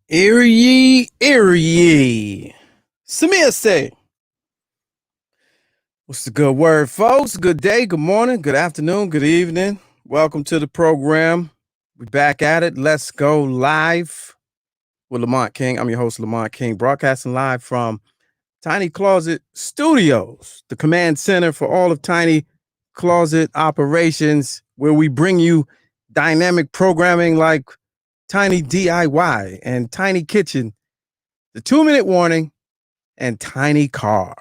Erie. Samir say, what's the good word, folks? Good day, good morning, good afternoon, good evening. Welcome to the program. We back at it. Let's go live with Lamont King. I'm your host, Lamont King, broadcasting live from Tiny Closet Studios, the command center for all of Tiny Closet operations, where we bring you dynamic programming like Tiny DIY and Tiny Kitchen, the 2-minute warning, and Tiny Car.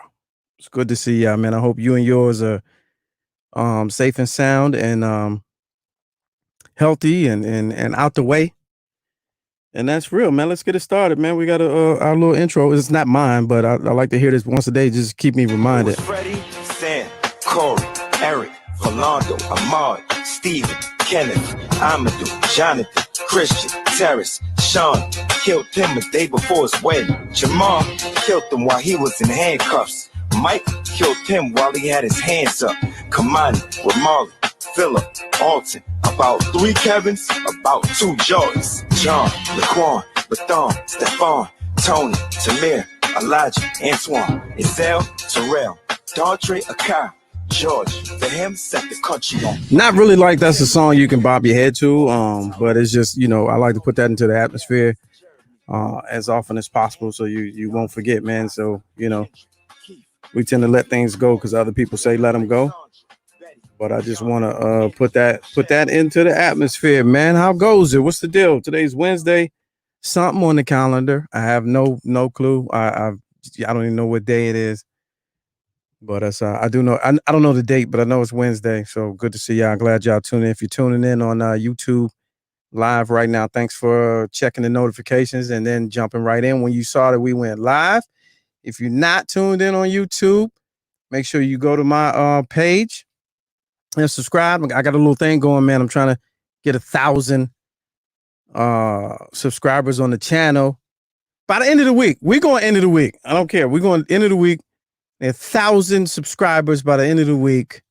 It's good to see y'all, man. I hope you and yours are safe and sound and healthy and out the way. And that's real, man. Let's get it started, man. We got our little intro. It's not mine, but I like to hear this once a day. Just keep me reminded. Freddie, Sam, Corey, Eric, Philando, Ahmad, Steven, Kenneth, Amadou, Jonathan, Christian, Terrace, Sean. Killed him a day before his wedding. Jamal killed him while he was in handcuffs. Mike killed him while he had his hands up. Kamani, Ramali, Philip, Alton. About 3 Kevins, about 2 Joys. John, Laquan, Bathon, Stefan, Tony, Tamir, Elijah, Antoine, Isel, Terrell, Daughtry, Akai, George. For him, set the country on. Not really like that's a song you can bob your head to, but it's just, I like to put that into the atmosphere as often as possible so you won't forget, man. So, we tend to let things go because other people say let them go. But I just want to put that into the atmosphere, man. How goes it? What's the deal? Today's Wednesday. Something on the calendar. I have no clue. I don't even know what day it is. But I do know. I don't know the date, but I know it's Wednesday. So good to see y'all. Glad y'all tuning in. If you're tuning in on YouTube live right now, thanks for checking the notifications and then jumping right in when you saw that we went live. If you're not tuned in on YouTube, make sure you go to my page and subscribe. I got a little thing going, man. I'm trying to get 1,000 subscribers on the channel by the end of the week. We're going end of the week. I don't care. We're going end of the week. 1,000 subscribers by the end of the week.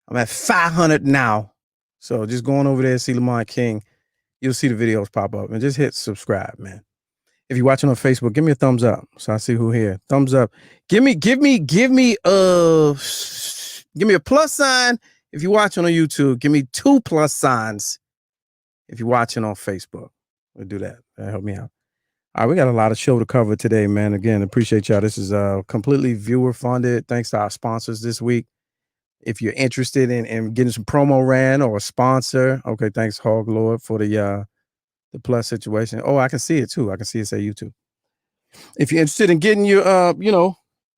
I'm at 500 now. So just going over there, see Lamont King. You'll see the videos pop up and just hit subscribe, man. If you're watching on Facebook, give me a thumbs up so I see who here. Thumbs up. Give me a plus sign if you're watching on YouTube. Give me 2 plus signs if you're watching on Facebook. We'll do that. That'll help me out. All right, we got a lot of show to cover today, man. Again, appreciate y'all. This is completely viewer funded. Thanks to our sponsors this week. If you're interested in getting some promo ran or a sponsor, okay, thanks Hog Lord for the plus situation. Oh, I can see it too. I can see it say YouTube. If you're interested in getting your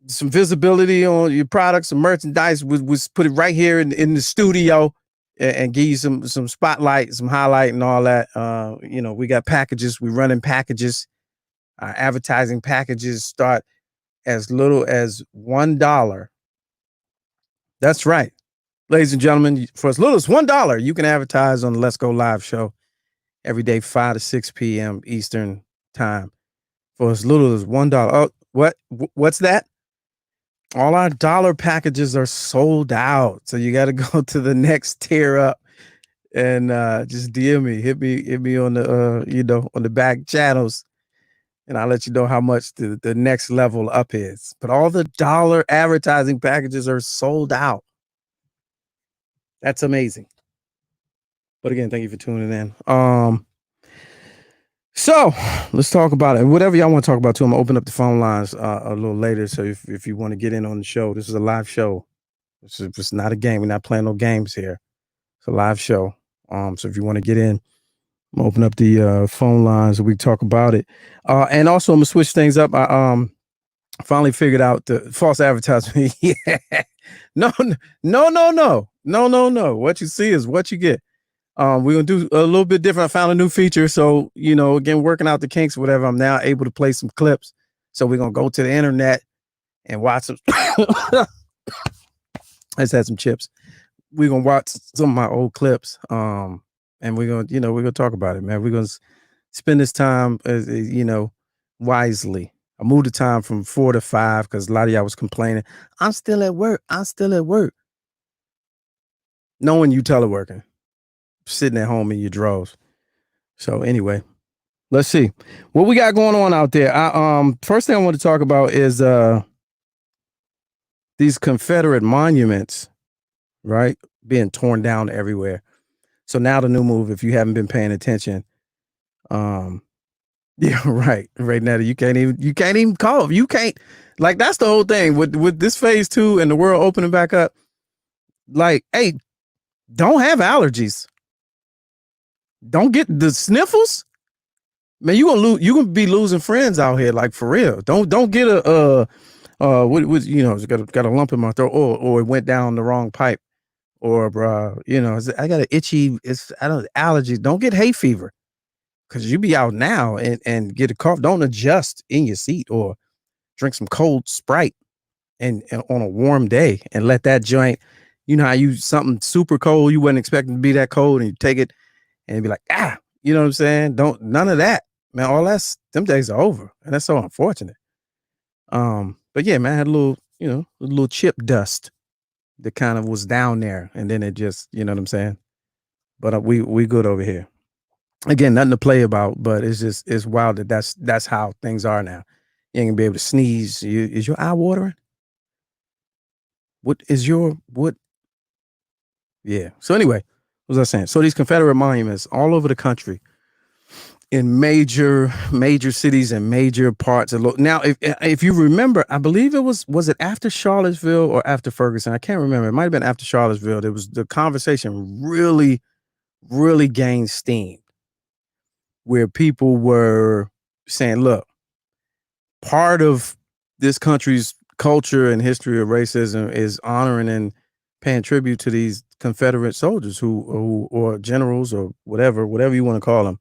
some visibility on your products and merchandise, we put it right here in the studio and give you some spotlight, some highlight and all that. We got packages. We running packages. Our advertising packages start as little as $1. That's right. Ladies and gentlemen, for as little as $1, you can advertise on the Let's Go Live show every day, 5 to 6 p.m. Eastern time. For as little as $1. Oh, what's that? All our dollar packages are sold out. So you got to go to the next tier up and just DM me. Hit me on the on the back channels. And I'll let you know how much the next level up is. But all the dollar advertising packages are sold out. That's amazing. But again, thank you for tuning in. So let's talk about it. Whatever y'all want to talk about too, I'm gonna open up the phone lines a little later. So if you want to get in on the show, this is a live show. It's not a game. We're not playing no games here. It's a live show. So if you want to get in, I'm gonna open up the phone lines and we talk about it. And also I'm gonna switch things up. I finally figured out the false advertisement. Yeah. No. What you see is what you get. We're gonna do a little bit different. I found a new feature. So, again, working out the kinks, whatever. I'm now able to play some clips. So we're gonna go to the internet and watch some. I just had some chips. We're gonna watch some of my old clips. And we're gonna talk about it, man. We're gonna spend this time wisely. I moved the time from 4 to 5 because a lot of y'all was complaining. I'm still at work. Knowing you teleworking, sitting at home in your drawers. So anyway, Let's see what we got going on out there. First thing I want to talk about is these Confederate monuments, right, being torn down everywhere. So now the new move, if you haven't been paying attention, um, yeah, right now you can't even call. You can't, like, that's the whole thing with this phase 2 and the world opening back up. Like, hey, don't have allergies. Don't get the sniffles. Man, you gonna be losing friends out here, like, for real. Don't get a what you know, got a lump in my throat, or it went down the wrong pipe, or you know, I got an itchy, I don't allergies. Don't get hay fever, because you be out now and get a cough. Don't adjust in your seat, or drink some cold Sprite and on a warm day, and let that joint, you know how you something super cold you wasn't expecting to be that cold, and you take it and be like, you know what I'm saying? Don't, none of that, man. All them days are over, and that's so unfortunate. But yeah, man, I had a little, you know, a little chip dust that kind of was down there, and then it just, you know what I'm saying? But we good over here. Again, nothing to play about, but it's wild that that's how things are now. You ain't gonna be able to sneeze. Is your eye watering? What? Yeah. So anyway, what was I saying? So these Confederate monuments all over the country, in major cities and major parts of now, if you remember, I believe it was it after Charlottesville or after Ferguson? I can't remember. It might have been after Charlottesville. There was the conversation really gained steam, where people were saying, look, part of this country's culture and history of racism is honoring and paying tribute to these Confederate soldiers who or generals, or whatever you want to call them.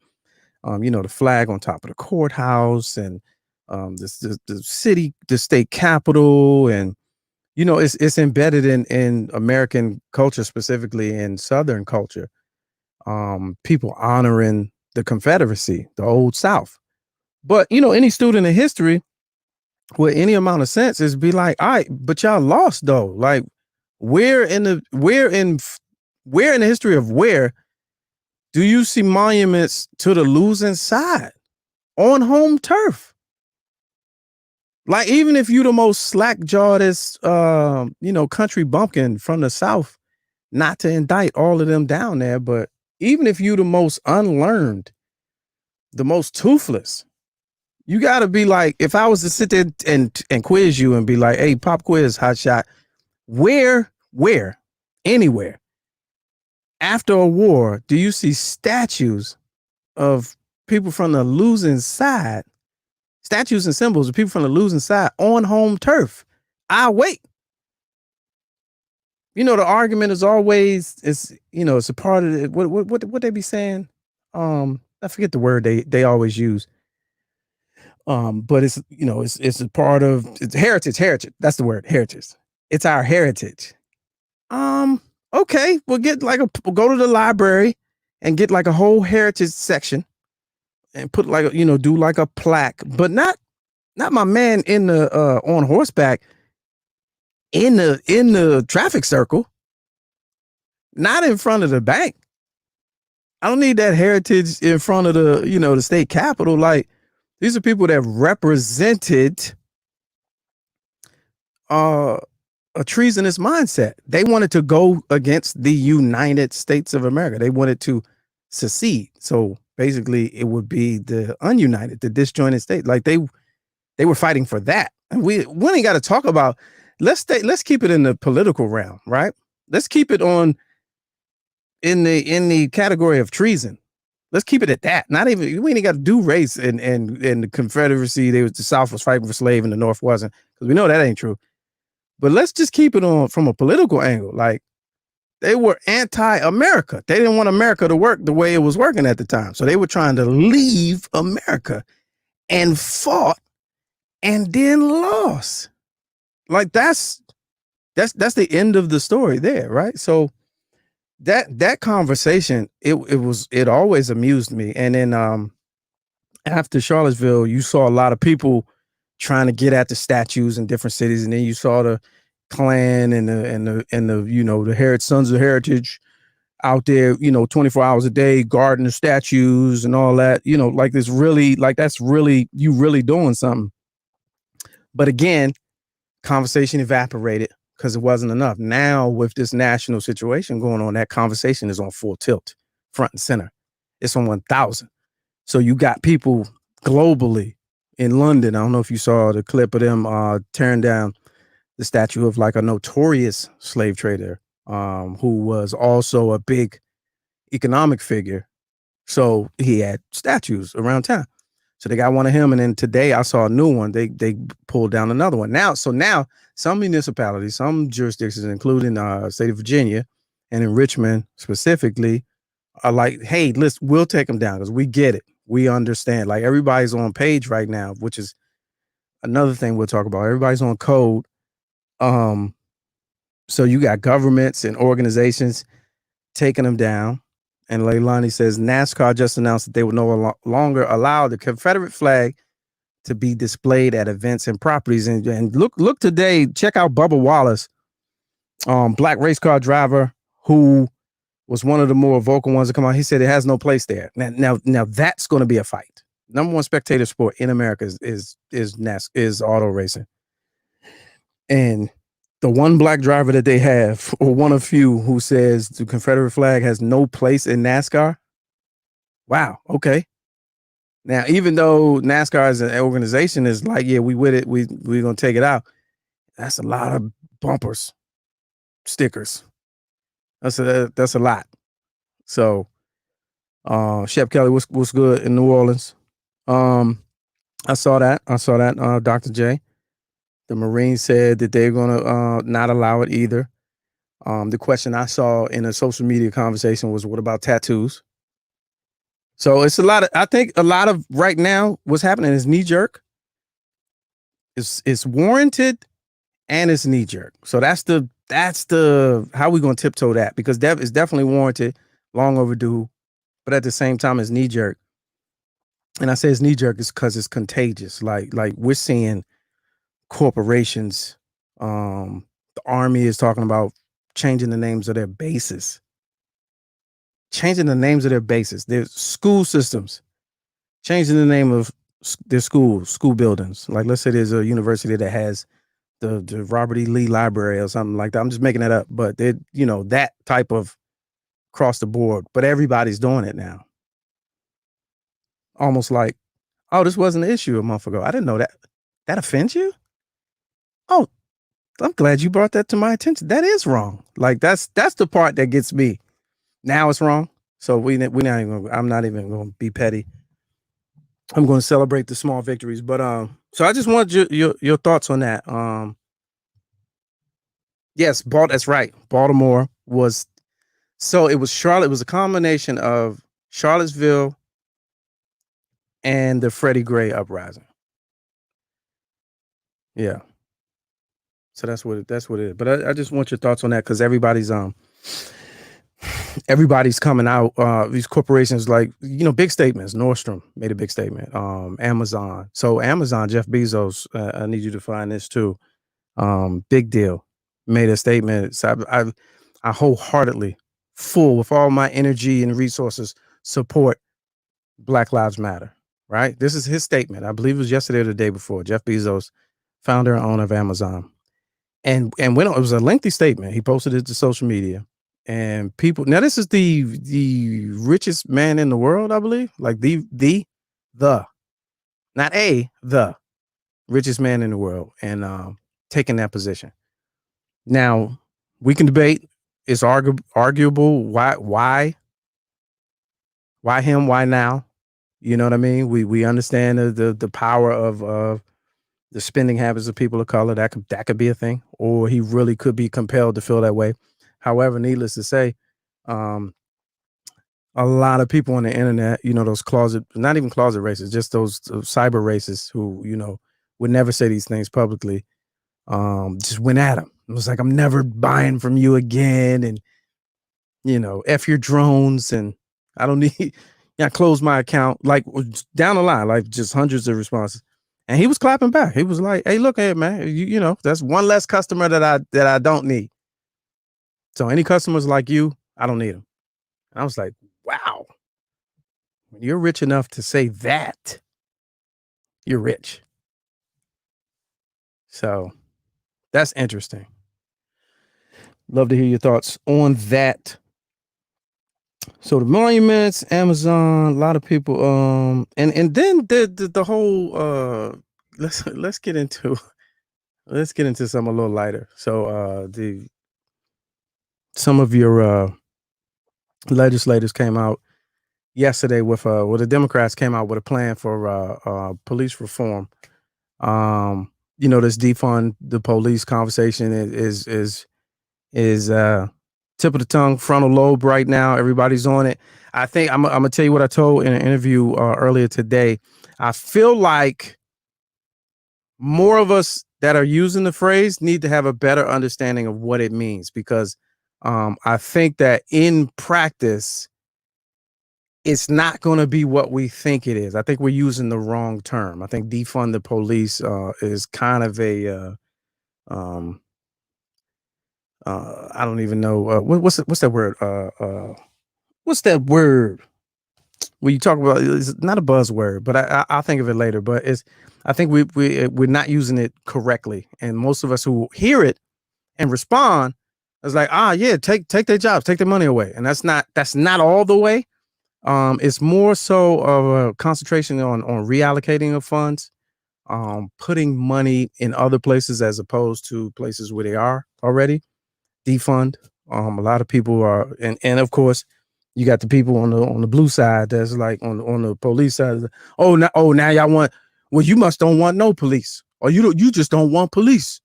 You know, the flag on top of the courthouse, and the city, the state capitol, and you know, it's embedded in American culture, specifically in Southern culture. People honoring the Confederacy, the Old South. But you know, any student of history with any amount of sense is be like, all right, but y'all lost though. Like, where in the history of where do you see monuments to the losing side on home turf? Like, even if you the most slack jawedest, you know, country bumpkin from the South, not to indict all of them down there, but even if you the most unlearned, the most toothless, you got to be like, if I was to sit there and quiz you and be like, hey, pop quiz, hot shot, where, anywhere after a war do you see statues of people from the losing side, statues and symbols of people from the losing side on home turf? I wait. You know, the argument is always, you know, it's a part of it. What they be saying? I forget the word they always use. But it's, you know, it's a part of, it's heritage. That's the word, heritage. It's our heritage. Okay, we'll we'll go to the library and get like a whole heritage section and put like you know, do like a plaque, but not my man in the on horseback in the traffic circle, not in front of the bank. I don't need that heritage in front of the, you know, the state capitol. Like, these are people that represented a treasonous mindset. They wanted to go against the United States of America. They wanted to secede. So basically it would be the ununited, the disjointed state. Like, they were fighting for that. And we ain't got to talk about, let's keep it in the political realm, right? Let's keep it in the category of treason. Let's keep it at that. Not even, we ain't got to do race and the Confederacy. The South was fighting for slave and the North wasn't, because we know that ain't true. But let's just keep it on from a political angle. Like, they were anti-America. They didn't want America to work the way it was working at the time. So they were trying to leave America, and fought and then lost. Like, that's the end of the story there, right? So that conversation, it always amused me. And then after Charlottesville, you saw a lot of people trying to get at the statues in different cities, and then you saw the Klan and the you know, the Sons of Heritage out there, 24 hours a day, guarding the statues and all that, like this really, like that's really, you really doing something. But again, conversation evaporated because it wasn't enough. Now with this national situation going on, that conversation is on full tilt, front and center. It's on 1,000. So you got people globally in London. I don't know if you saw the clip of them tearing down the statue of like a notorious slave trader who was also a big economic figure. So he had statues around town. So they got one of him, and then today I saw a new one. They pulled down another one. Now some municipalities, some jurisdictions, including state of Virginia and in Richmond specifically, are like, hey, we'll take them down because we get it. We understand. Like everybody's on page right now, which is another thing we'll talk about. Everybody's on code. So you got governments and organizations taking them down. And Leilani says NASCAR just announced that they would no longer allow the Confederate flag to be displayed at events and properties. And look today, check out Bubba Wallace, black race car driver who was one of the more vocal ones to come out. He said it has no place there. Now that's going to be a fight. Number one spectator sport in America is auto racing. And the one black driver that they have, or one of few, who says the Confederate flag has no place in NASCAR. Wow. Okay. Now, even though NASCAR as an organization is like, yeah, we with it, we're gonna take it out. That's a lot of bumpers, stickers. That's a lot. So, Shep Kelly, what's good in New Orleans? I saw that. Dr. J. The Marines said that they're gonna not allow it either. The question I saw in a social media conversation was, what about tattoos? So it's I think a lot of right now what's happening is knee jerk. It's warranted and it's knee jerk. So that's the how we gonna tiptoe that, because it's definitely warranted, long overdue, but at the same time it's knee jerk. And I say it's knee jerk is because it's contagious. Like we're seeing corporations, the Army is talking about changing the names of their bases. Their school systems, changing the name of their school buildings. Like, let's say there's a university that has the Robert E. Lee Library or something like that. I'm just making it up, but that type of across the board. But everybody's doing it now. Almost like, oh, this wasn't an issue a month ago. I didn't know that. That offends you? Oh, I'm glad you brought that to my attention. That is wrong. Like that's the part that gets me. Now it's wrong. So I'm not even going to be petty. I'm going to celebrate the small victories. But so I just want your thoughts on that. Yes, that's right. Baltimore was, so it was Charlotte. It was a combination of Charlottesville and the Freddie Gray uprising. Yeah. So that's what it is. But I just want your thoughts on that, because everybody's coming out. These corporations, like, big statements. Nordstrom made a big statement. Amazon. So Amazon, Jeff Bezos, I need you to find this too. Big deal, made a statement. So I wholeheartedly, full with all my energy and resources, support Black Lives Matter. Right. This is his statement. I believe it was yesterday or the day before. Jeff Bezos, founder and owner of Amazon. And when it was a lengthy statement, he posted it to social media, and people. Now this is the richest man in the world, I believe. Like the richest man in the world, and taking that position. Now we can debate. It's arguable why him, why now? You know what I mean? We understand the power of the spending habits of people of color. That could be a thing, or he really could be compelled to feel that way. However, needless to say, a lot of people on the internet, those not even closet racists, just those cyber racists who, would never say these things publicly, just went at him. It was like, I'm never buying from you again. And, F your drones. And I don't need, I closed my account, like down the line, like just hundreds of responses. And he was clapping back. He was like, hey, look, hey, man, that's one less customer that I don't need. So any customers like you, I don't need them. And I was like, wow, when you're rich enough to say that, you're rich. So that's interesting. Love to hear your thoughts on that. So the monuments, Amazon, a lot of people, and then the whole let's get into something a little lighter. So some of your legislators came out yesterday with the Democrats came out with a plan for police reform. This defund the police conversation is tip of the tongue, frontal lobe right now. Everybody's on it. I think I'm gonna tell you what I told in an interview earlier today. I feel like more of us that are using the phrase need to have a better understanding of what it means, because I think that in practice, it's not going to be what we think it is. I think we're using the wrong term. I think defund the police is kind of a I don't even know what's that word. What's that word? When you talk about, it's not a buzzword, but I'll think of it later. But I think we're not using it correctly, and most of us who hear it and respond is like, yeah, take their jobs, take their money away, and that's not all the way. It's more so of a concentration on reallocating of funds, putting money in other places as opposed to places where they are already. Defund. A lot of people are, and of course, you got the people on the blue side that's like on the police side. Now y'all want, well, you must don't want no police, or you just don't want police.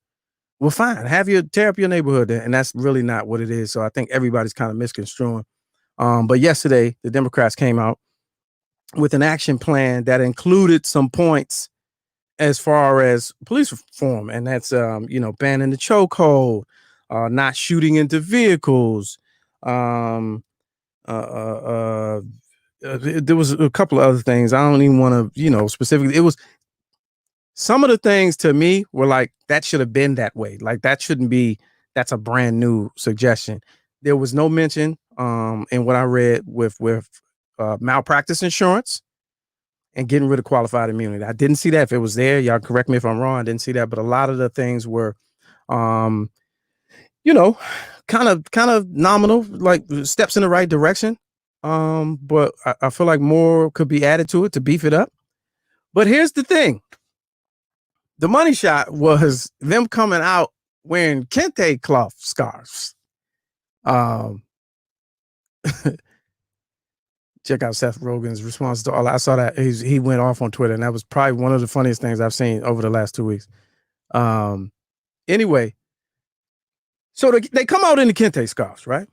Well, fine, tear up your neighborhood, and that's really not what it is. So I think everybody's kind of misconstruing. But yesterday, the Democrats came out with an action plan that included some points as far as police reform, and that's banning the chokehold, not shooting into vehicles. There was a couple of other things. I don't even want to, specifically. It was some of the things to me were like, that should have been that way. Like that shouldn't be. That's a brand new suggestion. There was no mention in what I read with malpractice insurance and getting rid of qualified immunity. I didn't see that. If it was there, y'all correct me if I'm wrong. I didn't see that, but a lot of the things were, kind of nominal, like steps in the right direction. But I feel like more could be added to it to beef it up. But here's the thing. The money shot was them coming out wearing kente cloth scarves. Check out Seth Rogen's response to all. I saw that he went off on Twitter, and that was probably one of the funniest things I've seen over the last 2 weeks. Anyway, so they come out in the kente scarves, right?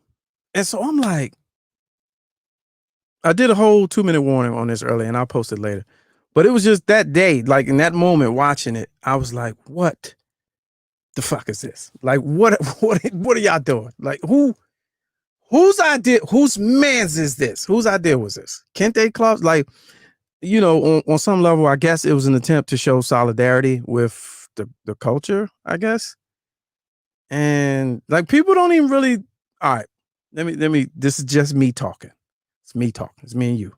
And so I'm like, I did a whole 2-minute warning on this earlier, and I'll post it later. But it was just that day, like in that moment watching it, I was like, what the fuck is this? Like, what are y'all doing? Like, whose idea, whose man's is this? Whose idea was this? Kente cloths? Like, on some level, I guess it was an attempt to show solidarity with the culture, I guess. And like, people don't even really, all right, let me, this is just me talking. It's me talking. It's me and you.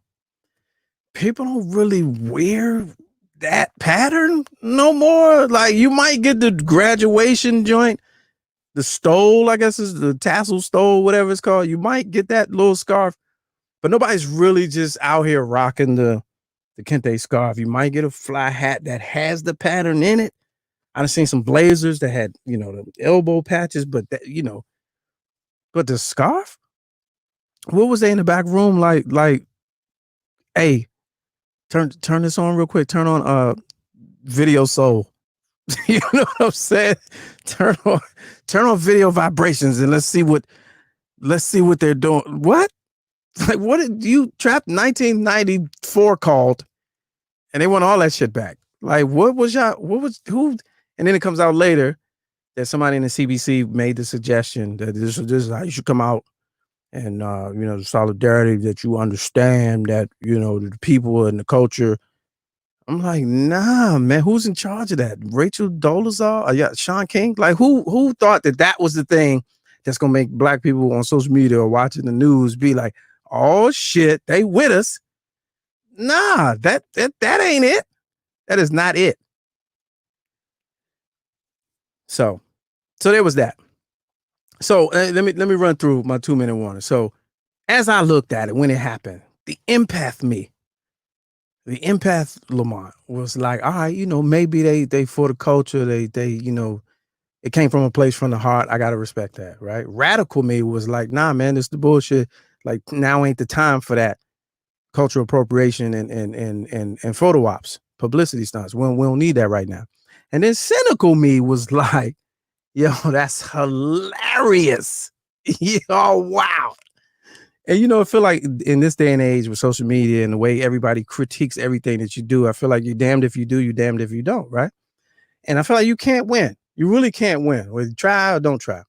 People don't really wear that pattern no more. Like, you might get the graduation joint, the stole, I guess is the tassel stole, whatever it's called. You might get that little scarf, but nobody's really just out here rocking the kente scarf. You might get a fly hat that has the pattern in it. I've seen some blazers that had, the elbow patches, but that, but the scarf, what was they in the back room? Like, hey, turn this on real quick. Turn on Video Soul. You know what I'm saying? Turn on video vibrations and let's see what they're doing. What? Like, what did you Trap 1994 called? And they want all that shit back. Like, who? And then it comes out later that somebody in the CBC made the suggestion that this is how you should come out, and the solidarity, that you understand that the people and the culture. I'm like, nah, man, who's in charge of that? Rachel Dolezal? Yeah, Sean King? Like, who thought that was the thing that's gonna make black people on social media or watching the news be like, oh shit, they with us. Nah, that ain't it. That is not it. So there was that. So let me run through my 2-minute warning. So as I looked at it when it happened, the empath Lamont was like, all right, maybe they for the culture, they it came from a place from the heart. I gotta respect that, right? Radical me was like, nah, man, this the bullshit. Like now ain't the time for that cultural appropriation and photo ops, publicity stunts. We don't need that right now. And then cynical me was like, yo, that's hilarious. Yo, wow. And I feel like in this day and age with social media and the way everybody critiques everything that you do, I feel like you're damned if you do, you're damned if you don't, right? And I feel like you can't win. You really can't win. Whether you try or don't try.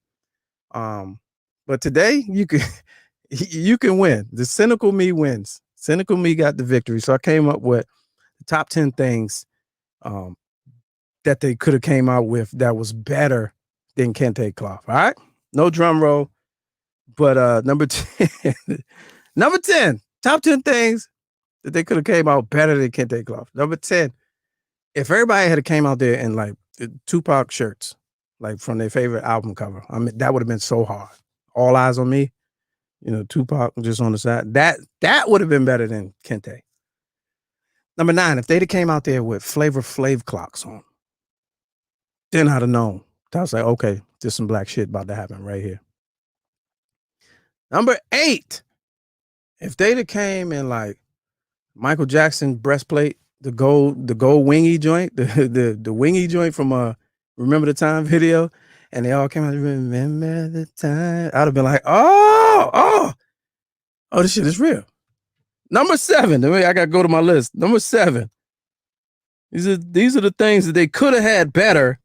But today you can win. The cynical me wins. Cynical me got the victory. So I came up with the top 10 things that they could have came out with that was better than Kente Cloth. All right. No drum roll. But number 10, top 10 things that they could have came out better than Kente Cloth. Number 10, if everybody had came out there in like Tupac shirts, like from their favorite album cover, I mean, that would have been so hard. All Eyes on Me, Tupac just on the side. That would have been better than Kente. Number 9, if they'd have came out there with Flavor Flav clocks on, then I'd have known. I was like, okay, there's some black shit about to happen right here. Number 8, if they'd have came in like Michael Jackson breastplate, the gold wingy joint, the wingy joint from Remember the Time video, and they all came out, remember the time. I'd have been like, oh, this shit is real. Number 7, I gotta go to my list. Number 7. These are the things that they could have had better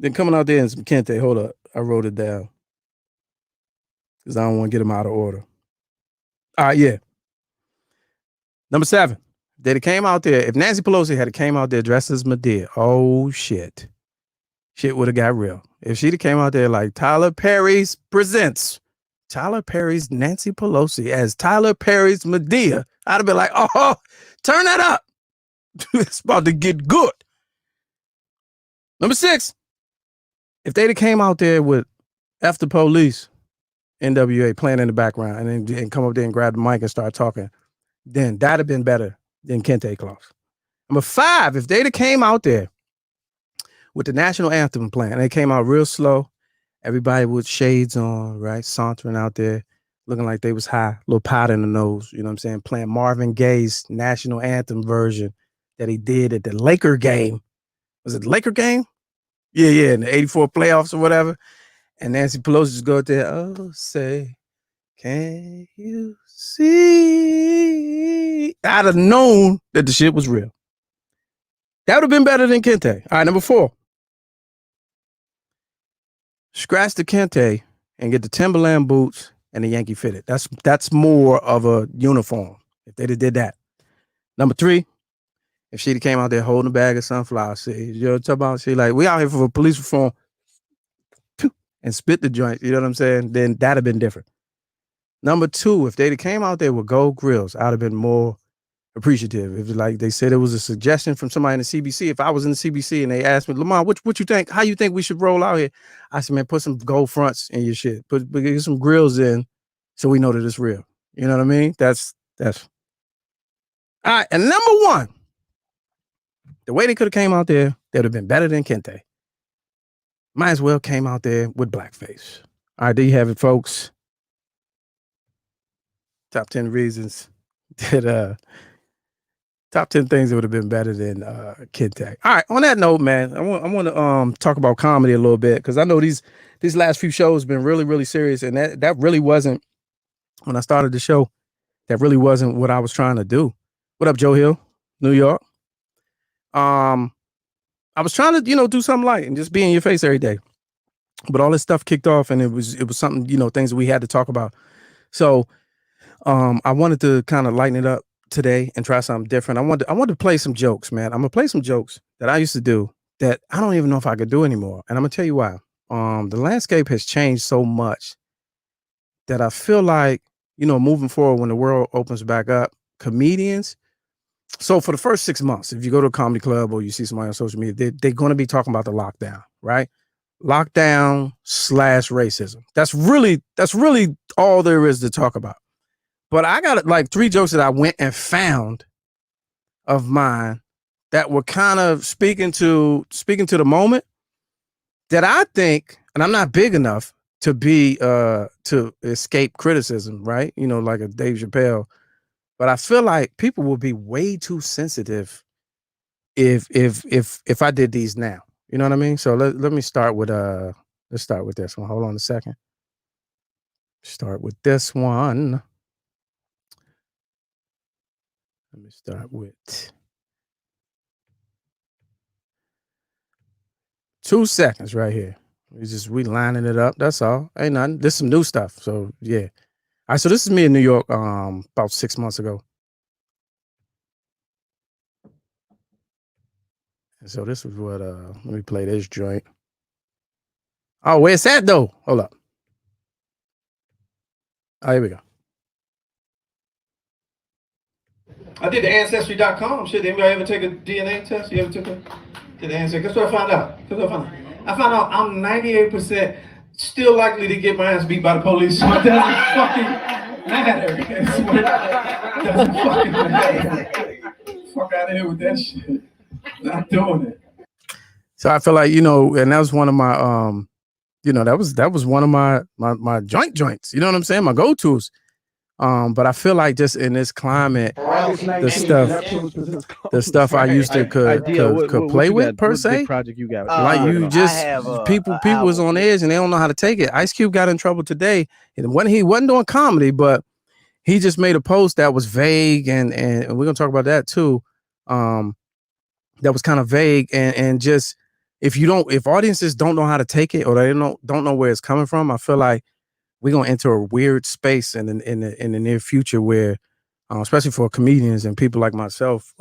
than coming out there in some Kente. Hold up, I wrote it down because I don't want to get them out of order. All right, yeah. Number 7, they came out there. If Nancy Pelosi had came out there dressed as Madea, oh shit would have got real. If she'd have came out there like Tyler Perry's presents Tyler Perry's Nancy Pelosi as Tyler Perry's Madea, I'd have been like, oh, turn that up. It's about to get good. Number 6, if they'd have came out there with F the Police, NWA playing in the background, and come up there and grab the mic and start talking, then that'd have been better than Kente Cloth. Number 5, if they'd have came out there with the national anthem playing, and they came out real slow, everybody with shades on, right, sauntering out there, looking like they was high, a little powder in the nose, you know what I'm saying, playing Marvin Gaye's national anthem version that he did at the Laker game. Was it the Laker game? Yeah, in the 84 playoffs or whatever. And Nancy Pelosi just go out there, oh, say, can you see? I'd have known that the shit was real. That would have been better than Kente. All right, number 4. Scratch the Kente and get the Timberland boots and the Yankee fitted. That's more of a uniform if they'd have did that. Number 3, if she'd have came out there holding a bag of sunflower seeds, you know what I'm talking about? She like, we out here for police reform and spit the joint, you know what I'm saying? Then that'd have been different. Number 2, if they'd have came out there with gold grills, I'd have been more appreciative. If like they said it was a suggestion from somebody in the CBC, if I was in the CBC and they asked me, Lamont, what you think? How you think we should roll out here? I said, man, put some gold fronts in your shit. Get some grills in so we know that it's real. You know what I mean? That's all right. And number 1, the way they could have came out there, they would have been better than Kente. Might as well came out there with blackface. All right, there you have it, folks. Top 10 reasons that top 10 things that would have been better than Kente. All right, on that note, man, I want to talk about comedy a little bit because I know these last few shows been really, really serious, and that really wasn't, when I started the show, that really wasn't what I was trying to do. What up, Joe Hill, New York? I was trying to, do something light and just be in your face every day. But all this stuff kicked off, and it was something, things that we had to talk about. So I wanted to kind of lighten it up today and try something different. I wanted to play some jokes, man. I'm gonna play some jokes that I used to do that I don't even know if I could do anymore. And I'm gonna tell you why. The landscape has changed so much that I feel like moving forward when the world opens back up, comedians. So for the first 6 months, if you go to a comedy club or you see somebody on social media, they're going to be talking about the lockdown, right? Lockdown / racism. That's really all there is to talk about. But I got like 3 jokes that I went and found of mine that were kind of speaking to the moment that I think, and I'm not big enough to be to escape criticism, right? Like a Dave Chappelle. But I feel like people will be way too sensitive if I did these now. You know what I mean? So let me start with let's start with this one. Hold on a second. Start with this one. Let me start with 2 seconds right here. We lining it up. That's all. Ain't nothing. This is some new stuff. So yeah. All right. So this is me in New York about 6 months ago. And so this was what let me play this joint. Oh, where's that though? Hold up. Oh, here we go. I did the Ancestry.com shit. Anybody ever take a DNA test? You ever took a did the Ancestry? Guess what I found out? I found out I'm 98% still likely to get my ass beat by the police. So it doesn't fucking matter. It doesn't fucking matter. Fuck out of here with that shit. Not doing it. So I feel like, and that was one of my that was one of my joints. You know what I'm saying? My go-tos. But I feel like just in this climate, the stuff I used to could play with per se. Project you got? Like you just people was on edge and they don't know how to take it. Ice Cube got in trouble today, and when he wasn't doing comedy, but he just made a post that was vague, and we're gonna talk about that too. That was kind of vague and just if audiences don't know how to take it or they don't know where it's coming from, I feel like we're gonna enter a weird space in the near future where, especially for comedians and people like myself,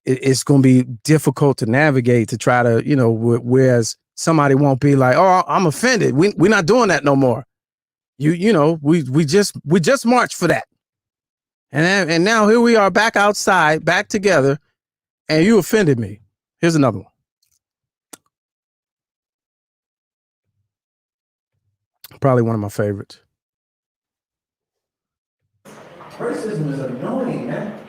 it's gonna be difficult to navigate to try to, whereas somebody won't be like, oh, I'm offended. We're not doing that no more. We just marched for that, and now here we are back outside, back together, and you offended me. Here's another one. Probably one of my favorites. Racism is annoying, man.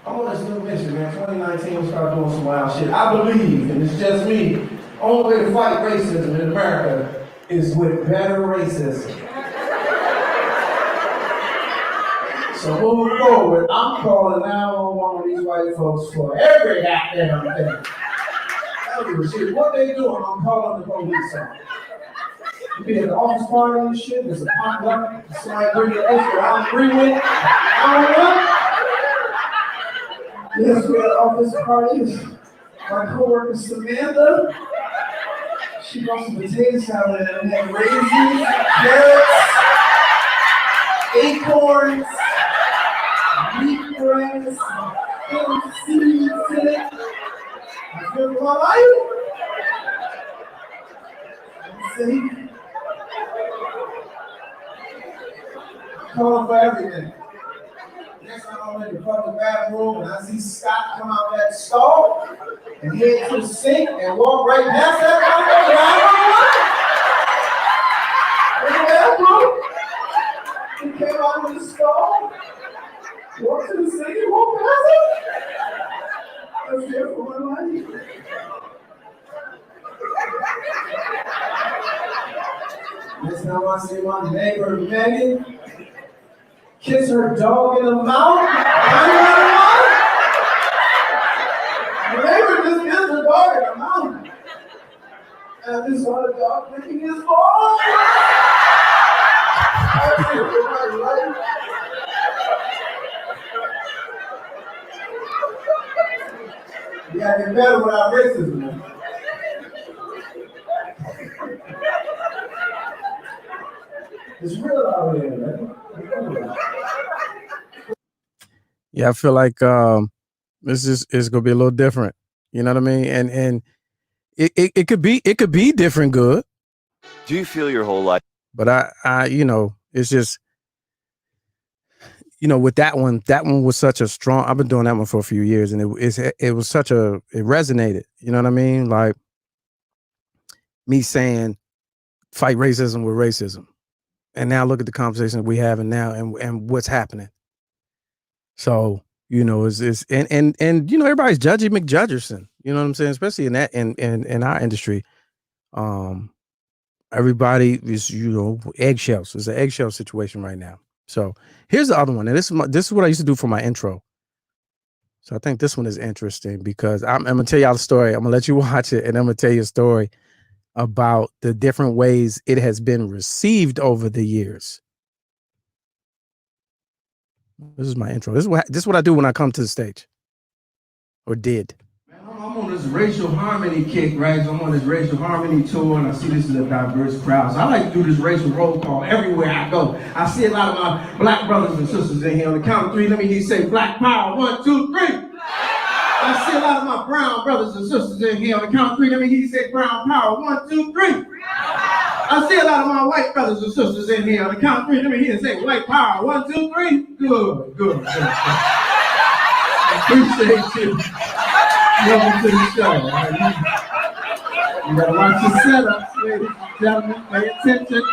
I'm on this new mission, man. 2019, we'll start doing some wild shit. I believe, and it's just me, only way to fight racism in America is with better racism. So moving forward, I'm calling 911 on these white folks for every goddamn thing. Every shit. What they doing, I'm calling the police on. You be at the office party and shit, there's a pop up, somebody bring your extra on the freeway. Yes, we're at the office party. My coworker Samantha, she brought some potato salad and had raisins, carrots, acorns, wheatgrass, and seeds in it. I feel my life. See? Calling for everything. Next time I'm in the public bathroom and I see Scott come out that stall and head to the sink and walk right past that motherfucker. In the bathroom. He came out of the stall, walked to the sink and walked past it. That's it for my life. Next time I see my neighbor Megan kiss her dog in the mouth, the neighbor just kissed her dog in the mouth. And I just saw the dog licking his ball. You gotta get better without racism, man. It's real out here, man. Yeah, I feel like this is gonna be a little different. You know what I mean? And it could be different good. Do you feel your whole life? But I it's just with that one was such a strong. I've been doing that one for a few years, and it was such it resonated. You know what I mean? Like me saying, fight racism with racism, and now look at the conversation we having now, and what's happening. So it's and everybody's judging McJudgerson. You know what I'm saying? Especially in that in our industry, everybody is eggshells. It's an eggshell situation right now. So here's the other one, and this is what I used to do for my intro. So I think this one is interesting because I'm gonna tell y'all the story. I'm gonna let you watch it, and I'm gonna tell you a story about the different ways it has been received over the years. This is my intro. This is what I do when I come to the stage, or did. Man, I'm on this racial harmony kick, right? So I'm on this racial harmony tour, and I see this is a diverse crowd. So I like to do this racial roll call everywhere I go. I see a lot of my black brothers and sisters in here. On the count of three, let me hear you say black power. 1, 2, 3. I see a lot of my brown brothers and sisters in here. On the count of three, let me hear you say brown power. 1, 2, 3. I see a lot of my white brothers and sisters in here. On the count of three, let me hear you say white power. 1, 2, 3. Good. I appreciate you. Welcome to the show. You gotta watch your setups, ladies and gentlemen. Pay attention.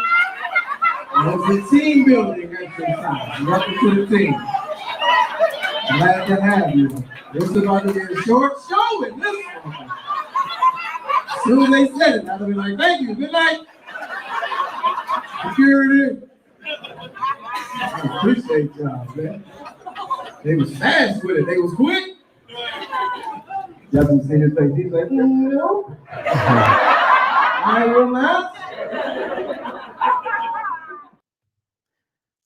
It's a team building exercise. Welcome to the team. Glad to have you. This is about to be a short show in this one. As soon as they said it, I'll be like, thank you, good night. Security. I appreciate y'all, man. They was fast with it. They was quick. Justin seen his face. He's like, no. I will not.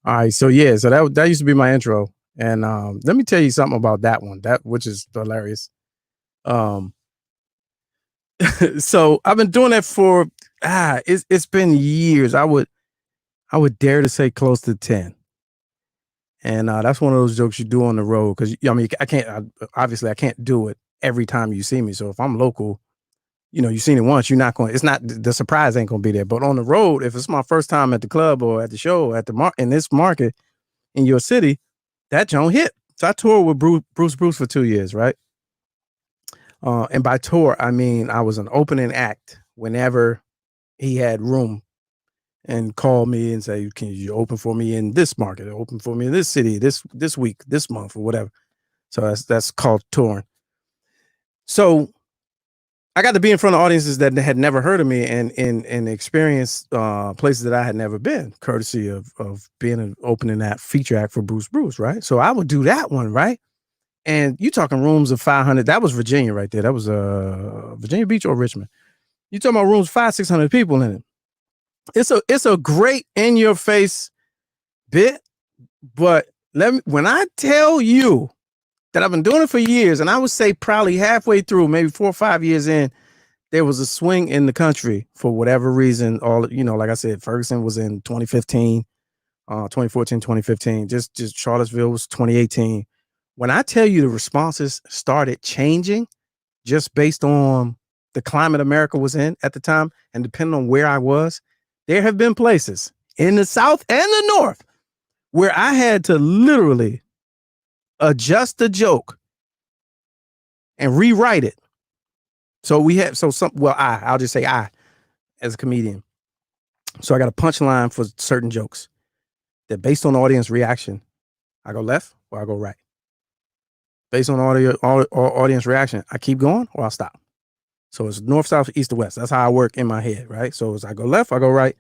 All right, so that used to be my intro, and let me tell you something about that one, which is hilarious. So I've been doing that for it's been years. I would dare to say close to 10. And that's one of those jokes you do on the road because I can't do it every time you see me. So if I'm local, you've seen it once, you're not going. It's not the surprise ain't going to be there. But on the road, if it's my first time at the club or at the show in this market in your city, that joint hit. So I toured with Bruce for 2 years, right? And by tour, I mean I was an opening act whenever he had room. And call me and say, can you open for me in this market, open for me in this city, this week, this month, or whatever. So that's called touring. So I got to be in front of audiences that had never heard of me and experience places that I had never been, courtesy of being an opening act, feature act for Bruce, right? So I would do that one, right? And you talking rooms of 500. That was Virginia right there. That was Virginia Beach or Richmond. You talking about rooms 500-600 people in it. It's a great in your face bit, but when I tell you that I've been doing it for years, and I would say probably halfway through, maybe 4 or 5 years in, there was a swing in the country for whatever reason. Like I said, Ferguson was in 2015, 2014, 2015. Just Charlottesville was 2018. When I tell you the responses started changing, just based on the climate America was in at the time, and depending on where I was. There have been places in the South and the North where I had to literally adjust the joke and rewrite it. So I'll just say I, as a comedian. So I got a punchline for certain jokes that based on audience reaction, I go left or I go right. Based on audience reaction, I keep going or I'll stop. So it's north, south, east, or west. That's how I work in my head, right? So as I go left, I go right,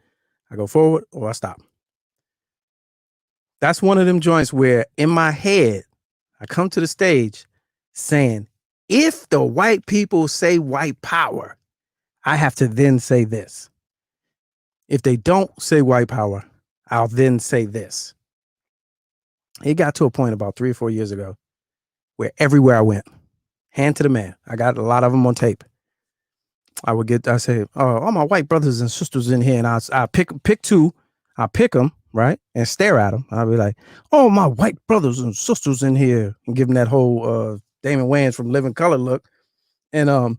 I go forward, or I stop. That's one of them joints where in my head, I come to the stage saying, if the white people say white power, I have to then say this. If they don't say white power, I'll then say this. It got to a point about 3 or 4 years ago where everywhere I went, hand to the man, I got a lot of them on tape. I say, all my white brothers and sisters in here, and I pick two, I pick them, right, and stare at them. I'll be like, oh, my white brothers and sisters in here, and give them that whole Damon Wayans from Living Color look, and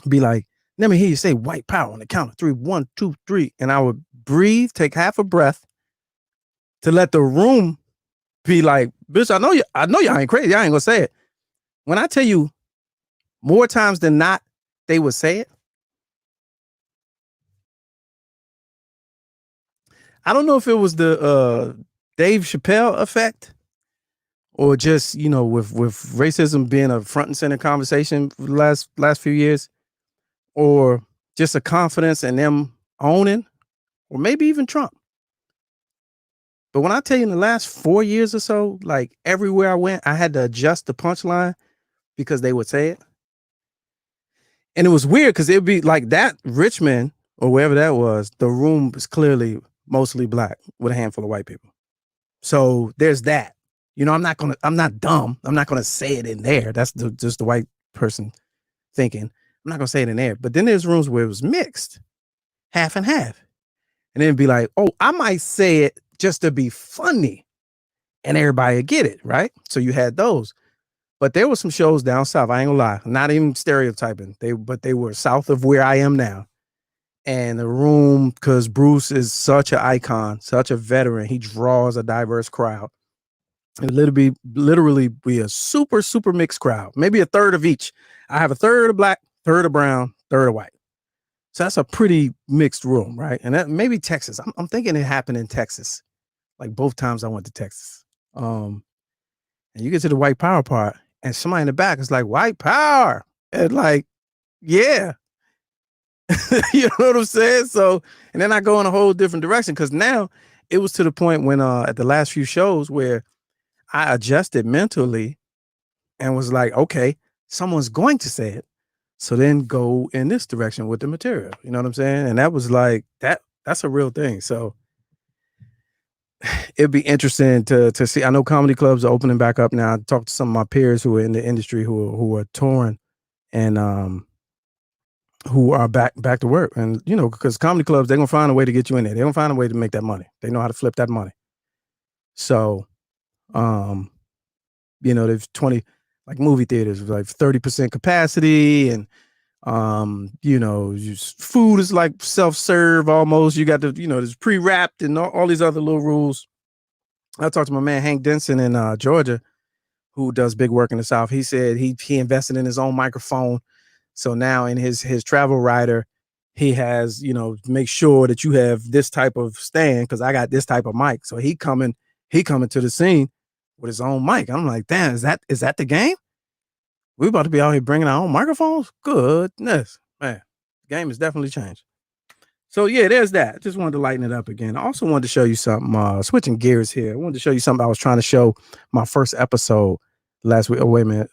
be like, let me hear you say white power on the count of 3, 1, 2, 3, and I would breathe, take half a breath to let the room be like, bitch, I know y'all ain't crazy. I ain't gonna say it. When I tell you more times than not, they would say it. I don't know if it was the Dave Chappelle effect or just, with racism being a front and center conversation for the last few years, or just a confidence in them owning, or maybe even Trump. But when I tell you in the last 4 years or so, like everywhere I went, I had to adjust the punchline because they would say it. And it was weird because it'd be like that Richmond or wherever that was, the room was clearly mostly black with a handful of white people. So there's that. I'm not dumb. I'm not gonna say it in there. That's just the white person thinking. I'm not gonna say it in there. But then there's rooms where it was mixed, half and half. And then it'd be like, oh, I might say it just to be funny. And everybody would get it, right? So you had those. But there were some shows down south, I ain't gonna lie, not even stereotyping. But they were south of where I am now. And the room, because Bruce is such an icon, such a veteran, he draws a diverse crowd. It literally be a super, super mixed crowd, maybe a third of each. I have a third of black, third of brown, third of white. So that's a pretty mixed room, right? And that maybe Texas. I'm thinking it happened in Texas, like both times I went to Texas. And you get to the white power part, and somebody in the back is like, white power. And like, yeah. You know what I'm saying? So, and then I go in a whole different direction because now it was to the point when at the last few shows where I adjusted mentally and was like, okay, someone's going to say it. So then go in this direction with the material. You know what I'm saying? And that was like that's a real thing. So it'd be interesting to see. I know comedy clubs are opening back up now. I talked to some of my peers who are in the industry who are touring and who are back to work. And because comedy clubs, they're gonna find a way to get you in there. They're gonna find a way to make that money. They know how to flip that money. So there's 20 like movie theaters with like 30% capacity and food is like self-serve almost. You got there's pre-wrapped and all these other little rules. I talked to my man Hank Denson in Georgia, who does big work in the South. He said he invested in his own microphone. So now in his travel rider, he has, make sure that you have this type of stand because I got this type of mic. So he coming to the scene with his own mic. I'm like, damn, is that the game? We about to be out here bringing our own microphones? Goodness, man, the game has definitely changed. So yeah, there's that. Just wanted to lighten it up again. I also wanted to show you something, switching gears here. I wanted to show you something I was trying to show my first episode last week. Oh, wait a minute.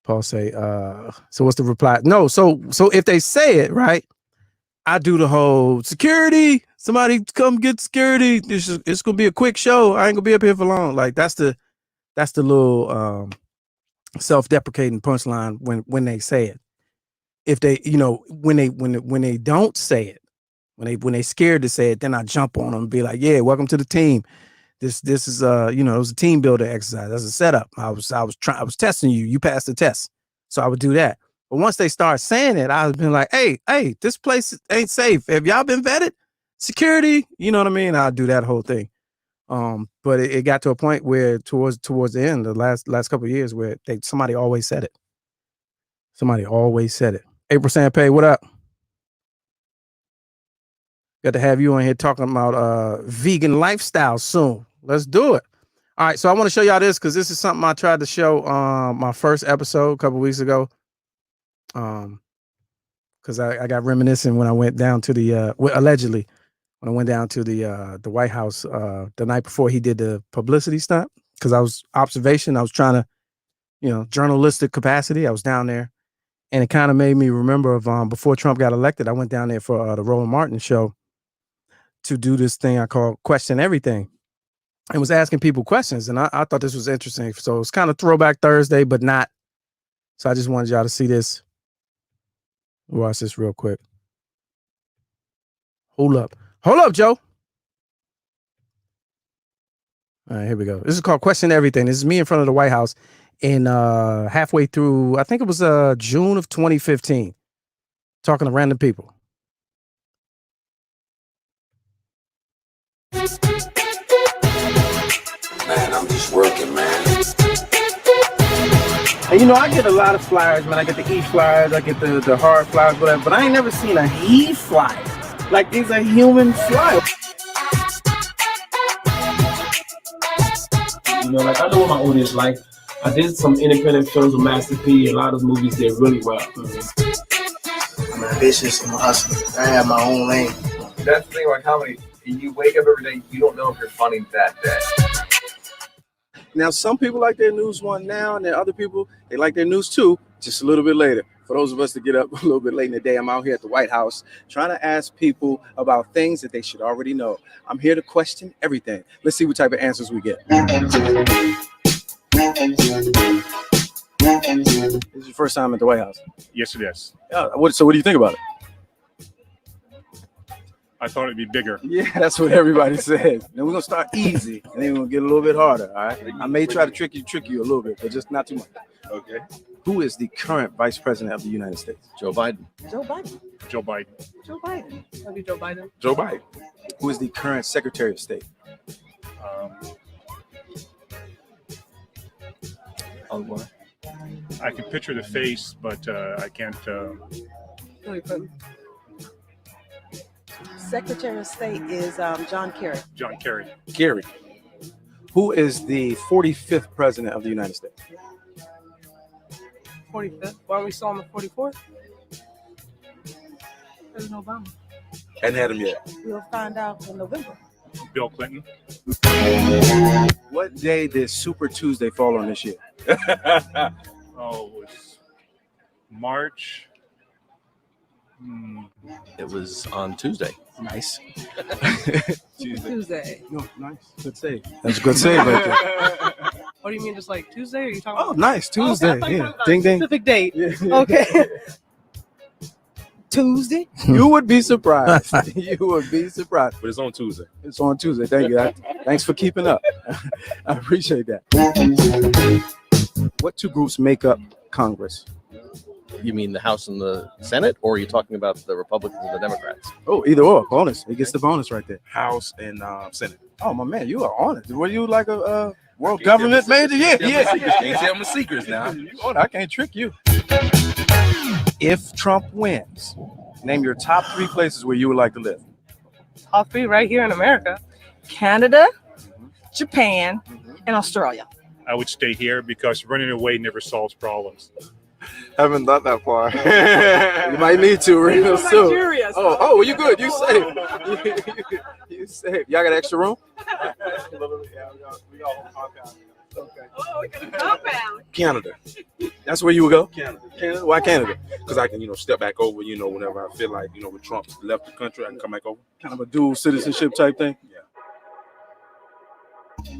Paul say, so what's the reply? No, so if they say it, right, I do the whole security, somebody come get security. It's gonna be a quick show. I ain't gonna be up here for long. Like that's the little self-deprecating punchline when they say it. If they, when they don't say it, when they scared to say it, then I jump on them and be like, yeah, welcome to the team. This is it was a team builder exercise. That's a setup. I was testing you. You passed the test. So I would do that. But once they start saying it, I've been like, hey, this place ain't safe. Have y'all been vetted? Security, you know what I mean? I'll do that whole thing. But it got to a point where towards the end, the last couple of years, where somebody always said it. Somebody always said it. April Sanpay, what up? Got to have you on here talking about vegan lifestyle soon. Let's do it. All right, so I want to show y'all this because this is something I tried to show my first episode a couple weeks ago. Because I got reminiscent when I went down to the allegedly when I went down to the White House the night before he did the publicity stunt. Because I was observation, I was trying to, journalistic capacity. I was down there, and it kind of made me remember of before Trump got elected. I went down there for the Roland Martin show to do this thing I call Question Everything. And was asking people questions, and I thought this was interesting. So it's kind of Throwback Thursday, but not. So I just wanted y'all to see this. Watch this real quick. Hold up, Joe. All right, here we go. This is called Question Everything. This is me in front of the White House in halfway through, I think it was June of 2015, talking to random people. And you know, I get a lot of flyers, man. I get the E flyers, I get the hard flyers, whatever. But I ain't never seen a he flyer. Like these are human flyers. You know, like I know what my audience like. I did some independent films with Master P. A lot of movies did really well. I'm ambitious, I'm a hustler. I have my own lane. That's the thing about comedy. You wake up every day, you don't know if you're funny that day. Now, some people like their news one now, and then other people, they like their news two just a little bit later. For those of us that get up a little bit late in the day, I'm out here at the White House trying to ask people about things that they should already know. I'm here to question everything. Let's see what type of answers we get. This is your first time at the White House? Yes, it is. So what do you think about it? I thought it'd be bigger. Yeah, that's what everybody says. Then we're gonna start easy, and then we're gonna get a little bit harder. All right. I may try to trick you a little bit, but just not too much. Okay. Who is the current Vice President of the United States? Joe Biden. Joe Biden. Joe Biden. Joe Biden. That'd be Joe Biden. Joe Biden. Who is the current Secretary of State? I can picture the face, but I can't. Secretary of State is John Kerry. John Kerry. Kerry. Who is the 45th President of the United States? 45th. Why we saw him at 44th? President Obama. Hadn't had him yet. We'll find out in November. Bill Clinton. What day did Super Tuesday fall on this year? Oh, it was March. It was on Tuesday. Nice. Tuesday. No, nice. Good save. That's a good save right there. What do you mean, just like Tuesday? Or are you talking Oh, nice. Tuesday. Okay, Yeah. Ding, ding. specific date? Yeah. Okay. Tuesday? You would be surprised. You would be surprised. But it's on Tuesday. It's on Tuesday. Thank you. Thanks for keeping up. I appreciate that. What two groups make up Congress? You mean the House and the Senate, or are you talking about the Republicans and the Democrats? Oh, either or. Bonus. He gets the bonus right there. House and Senate. Oh, my man, you are on it. Were you like a world government major? Yeah. Can't tell my secrets now. You on it. I can't trick you. If Trump wins, name your top 3 places where you would like to live. Top 3 right here in America. Canada, Japan, and Australia. I would stay here because running away never solves problems. Haven't thought that far. You might need to real soon. Curious. Oh, well, you good. You safe. You safe. Y'all got extra room? Oh, we got a compound. Canada. That's where you would go? Canada. Why Canada? Because I can, step back over, whenever I feel like, when Trump left the country, I can come back over. Kind of a dual citizenship type thing? Yeah.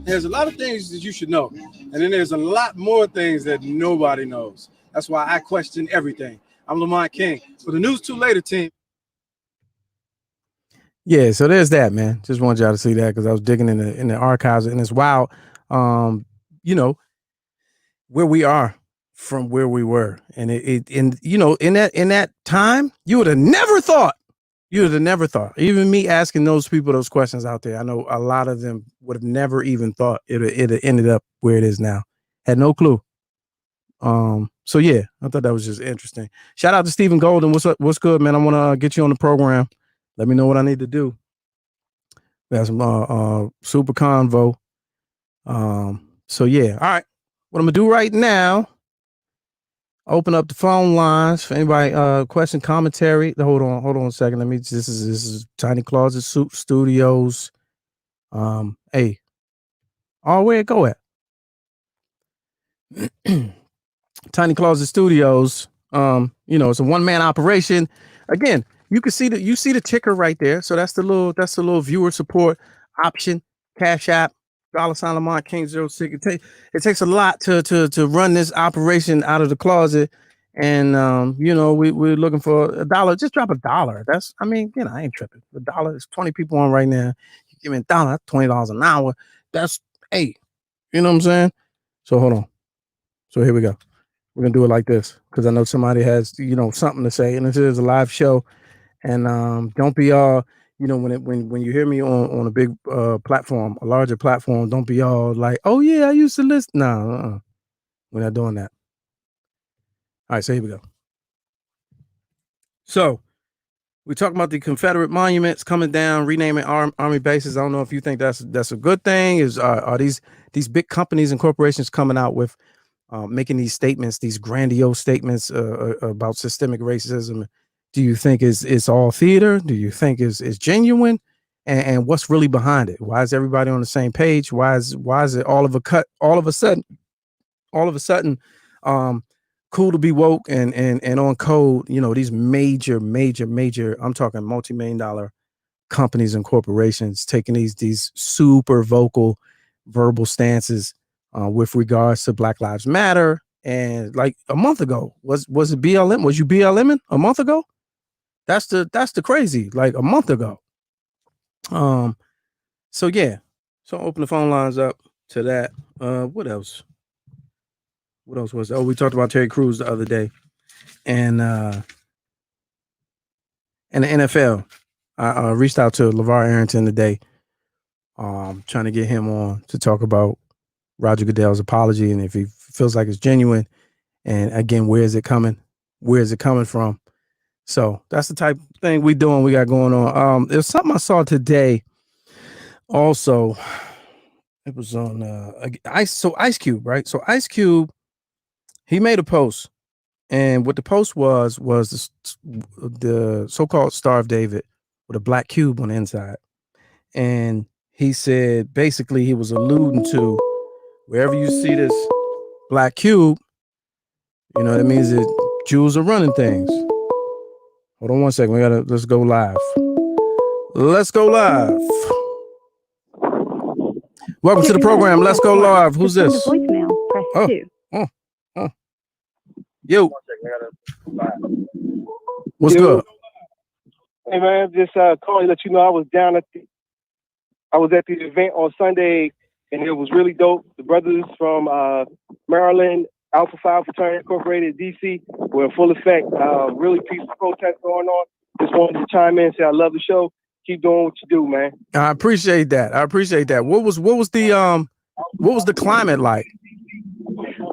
There's a lot of things that you should know. And then there's a lot more things that nobody knows. That's why I question everything. I'm Lamont King. For the News 2 Later team. Yeah, so there's that, man. Just wanted y'all to see that because I was digging in the archives, and it's wild, where we are from where we were. And in that time, you would have never thought. Even me asking those people those questions out there, I know a lot of them would have never even thought it ended up where it is now. Had no clue. So yeah, I thought that was just interesting. Shout out to Stephen Golden. What's up? What's good, man? I want to get you on the program. Let me know what I need to do. We have some super convo. So yeah, all right. What I'm gonna do right now, open up the phone lines for anybody question, commentary. Hold on a second. This is Tiny Closet Studios. Hey, where it go at? Tiny Closet Studios. It's a one-man operation. Again, you see the ticker right there. So that's the little viewer support option. Cash App, $ Lamont King 06. It takes a lot to run this operation out of the closet. And we're looking for $1. Just drop $1. I ain't tripping. $1. There's 20 people on right now. You give me $1, that's $20 an hour. That's you know what I'm saying? So hold on. So here we go. We're gonna do it like this because I know somebody has something to say, and this is a live show. And don't be all when you hear me on a big platform, a larger platform, don't be all like, oh yeah, I used to listen. No, we're not doing that. All right, so here we go. So we talk about the Confederate monuments coming down, renaming army bases. I don't know if you think that's a good thing. Are these big companies and corporations coming out with making these statements, these grandiose statements about systemic racism? Do you think it's all theater? Do you think is genuine? And what's really behind it? Why is everybody on the same page? Why is it all of a sudden cool to be woke and on code? You know, these major, I'm talking multi-million dollar companies and corporations taking these super vocal verbal stances with regards to Black Lives Matter. And like a month ago, was it BLM? Was you BLMing a month ago? That's the crazy, like a month ago. So yeah. So open the phone lines up to that. What else? What else was there? Oh, we talked about Terry Crews the other day. And the NFL. I reached out to LeVar Arrington today, trying to get him on to talk about Roger Goodell's apology and if he feels like it's genuine. And again, where is it coming? Where is it coming from? So that's the type of thing we got going on. There's something I saw today. Also, it was on Ice Cube, right? So Ice Cube, he made a post, and what the post was the so-called Star of David with a black cube on the inside. And he said basically he was alluding to wherever you see this black cube, you know, that means that Jews are running things. Hold on one second. Let's go live. Let's go live. Welcome to the program. Let's go live. Who's this? Voicemail, press 2. Yo. What's good? Hey man, just calling to let you know I was at the event on Sunday and it was really dope. The brothers from Maryland, Alpha Phi Fraternity Incorporated, DC, were in full effect. Really peaceful protest going on. Just wanted to chime in and say I love the show. Keep doing what you do, man. I appreciate that. What was the climate like?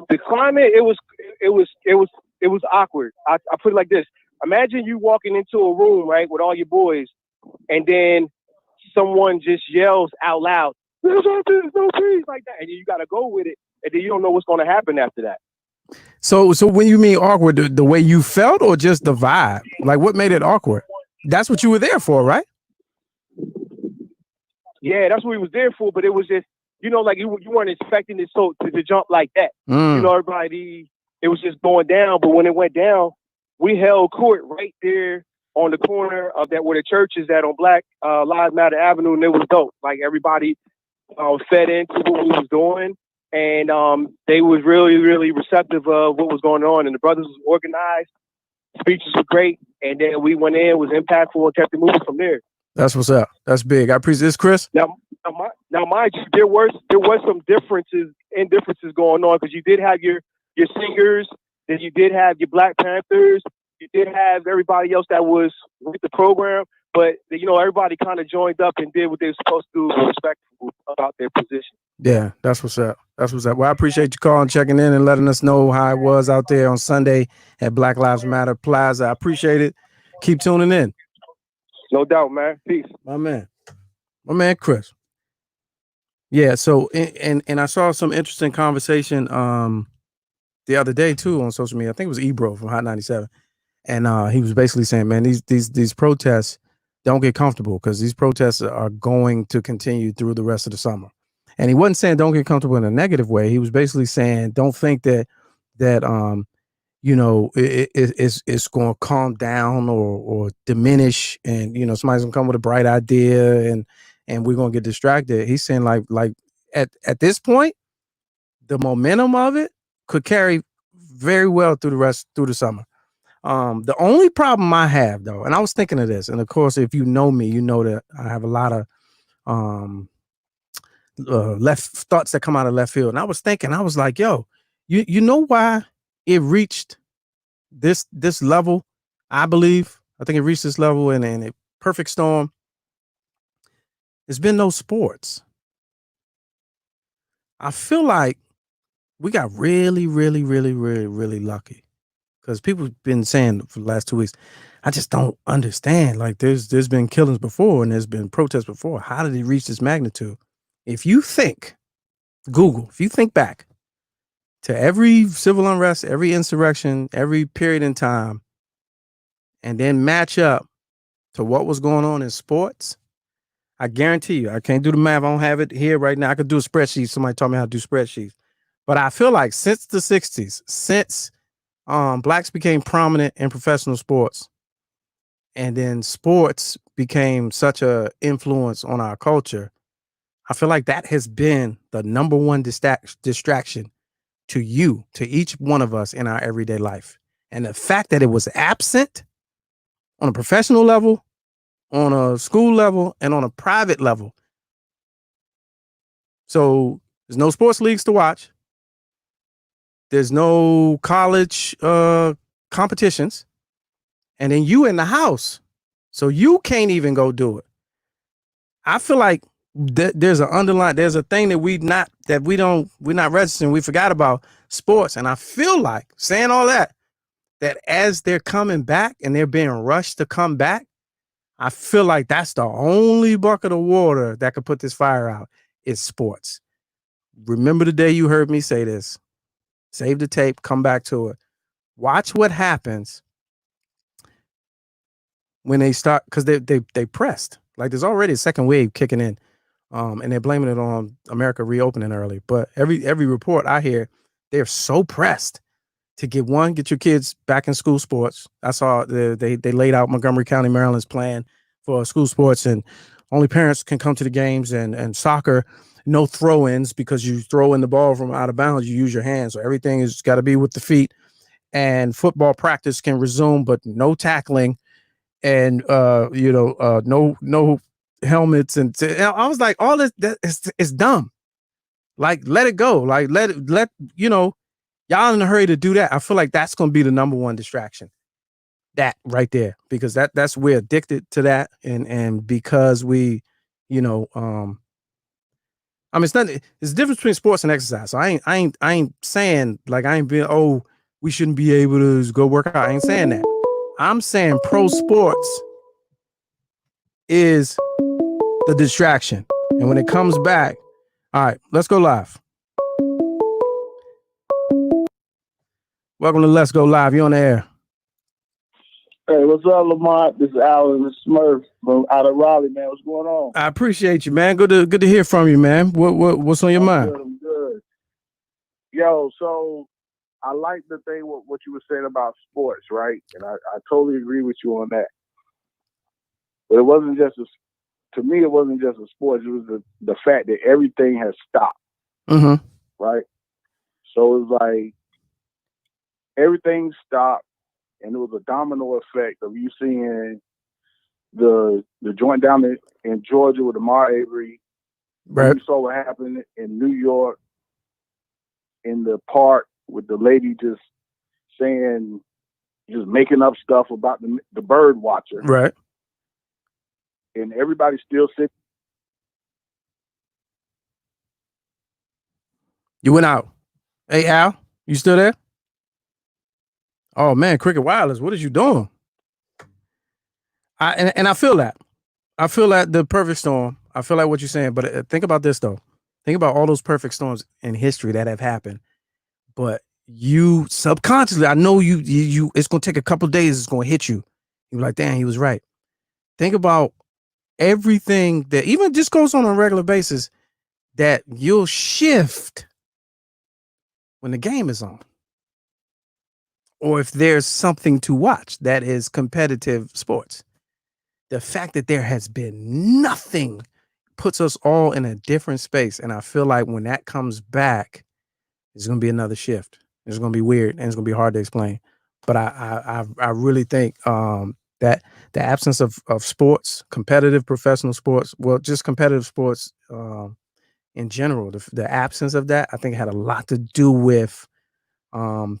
The climate, it was awkward. I put it like this. Imagine you walking into a room, right, with all your boys, and then someone just yells out loud, "There's no peace," like that, and you got to go with it, and then you don't know what's going to happen after that. So when you mean awkward, the way you felt or just the vibe? Like what made it awkward? That's what you were there for, right? Yeah, that's what we was there for, but it was just, you know, like you weren't expecting it to jump like that. You know, everybody, it was just going down, but when it went down, we held court right there on the corner of that where the church is at on Black Lives Matter Avenue, and it was dope. Like everybody fed into what we was doing, and they was really, really receptive of what was going on, and the brothers was organized, speeches were great, and then we went in, was impactful, and kept it moving from there. That's what's up. That's big. I appreciate this, Chris. Now, mind you, there was some differences going on because you did have your singers, then you did have your Black Panthers, you did have everybody else that was with the program, but you know everybody kind of joined up and did what they were supposed to do, and respectful about their position. Yeah, that's what's up. Well, I appreciate you calling, checking in, and letting us know how it was out there on Sunday at Black Lives Matter Plaza. I appreciate it. Keep tuning in. No doubt, man. Peace. My man, Chris. Yeah. So, and I saw some interesting conversation the other day too on social media. I think it was Ebro from Hot 97, and he was basically saying, man, these protests, don't get comfortable because these protests are going to continue through the rest of the summer. And he wasn't saying don't get comfortable in a negative way. He was basically saying don't think that you know, it's going to calm down or diminish, and you know somebody's gonna come with a bright idea and we're gonna get distracted. He's saying like at this point, the momentum of it could carry very well through the summer. The only problem I have though, and I was thinking of this, and of course, if you know me, you know that I have a lot of left thoughts that come out of left field. And I was thinking, I was like, yo, you know why it reached this level? I think it reached this level in a perfect storm. There's been no sports. I feel like we got really, really, really, really, really lucky because people have been saying for the last 2 weeks, I just don't understand. Like there's been killings before and there's been protests before. How did it reach this magnitude? If you think, Google, if you think back to every civil unrest, every insurrection, every period in time, and then match up to what was going on in sports, I guarantee you, I can't do the math. I don't have it here right now. I could do a spreadsheet. Somebody taught me how to do spreadsheets. But I feel like since the 60s, since blacks became prominent in professional sports, and then sports became such a influence on our culture, I feel like that has been the number one distraction to you, to each one of us in our everyday life. And the fact that it was absent on a professional level, on a school level, and on a private level. So there's no sports leagues to watch. There's no college competitions. And then you in the house. So you can't even go do it. I feel like there's a thing that we're not registering. We forgot about sports. And I feel like saying all that as they're coming back and they're being rushed to come back, I feel like that's the only bucket of water that could put this fire out is sports. Remember the day you heard me say this. Save the tape, come back to it. Watch what happens when they start, because they pressed. Like there's already a second wave kicking in. And they're blaming it on America reopening early. But every report I hear, they're so pressed to get your kids back in school sports. I saw they laid out Montgomery County, Maryland's plan for school sports, and only parents can come to the games, and soccer, no throw-ins, because you throw in the ball from out of bounds, you use your hands. So everything has got to be with the feet, and football practice can resume, but no tackling, and no helmets. And I was like, all this is dumb. Like, let it go. Like, let y'all in a hurry to do that. I feel like that's going to be the number one distraction. That right there, because that's we're addicted to that, and because we, I mean, it's a difference between sports and exercise. So I ain't saying like I ain't being we shouldn't be able to go work out. I ain't saying that. I'm saying pro sports is the distraction, and when it comes back, all right, let's go live. Welcome to Let's Go Live. You're on the air. Hey, what's up, Lamont? This is Alan Smurf from out of Raleigh, man. What's going on? I appreciate you, man. Good to hear from you, man. What's on your mind? I'm good. Yo, so I like the thing what you were saying about sports, right? And I totally agree with you on that. But it wasn't just to me, it wasn't just a sports. It was the fact that everything has stopped, right? So it was like everything stopped. And it was a domino effect of you seeing the joint down in Georgia with Ahmaud Arbery. Right. You saw what happened in New York in the park with the lady just making up stuff about the bird watcher. Right. And everybody still sitting. You went out. Hey, Al, you still there? Oh man, Cricket Wireless, what is you doing? I feel that. I feel that the perfect storm. I feel like what you're saying, but think about this though. Think about all those perfect storms in history that have happened. But you subconsciously, I know you it's gonna take a couple of days, it's gonna hit you. You're like, damn, he was right. Think about everything that even just goes on a regular basis that you'll shift when the game is on. Or if there's something to watch that is competitive sports. The fact that there has been nothing puts us all in a different space. And I feel like when that comes back, it's going to be another shift. It's going to be weird and it's going to be hard to explain. But I really think that the absence of sports, competitive professional sports, well, just competitive sports in general, the absence of that, I think had a lot to do with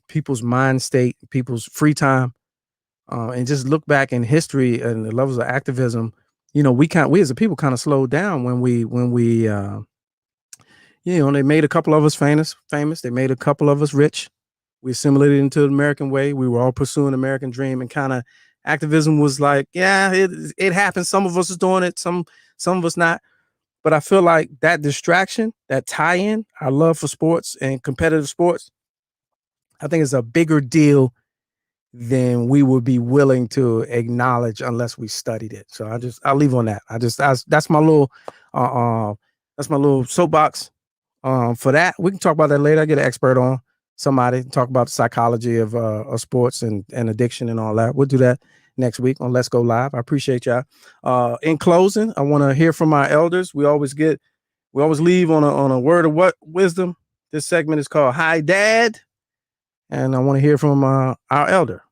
people's mind state, people's free time, and just look back in history and the levels of activism. We as a people kind of slowed down when we they made a couple of us famous. They made a couple of us rich. We assimilated into the American way. We were all pursuing the American dream, and kind of activism was like, yeah, it happens. Some of us is doing it, some of us not. But I feel like that distraction, that tie-in, our love for sports and competitive sports, I think is a bigger deal than we would be willing to acknowledge unless we studied it. So I'll leave on that. That's my little soapbox for that. We can talk about that later. I get an expert on somebody talk about the psychology of sports and addiction and all that. We'll do that next week on Let's Go Live. I appreciate y'all. In closing, I want to hear from our elders. We always leave on a word of wisdom. This segment is called Hi Dad, and I want to hear from our elder.